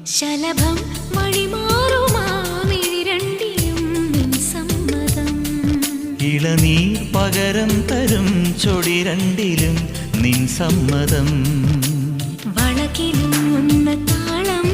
ശലഭം വഴിമാറുമാമിഴിരണ്ടിലും നിൻ സമ്മതം. ഇളനീർ പകരം തരും ചൊടി രണ്ടിലും നിൻ സമ്മതം. വളകിലുന്ന താളം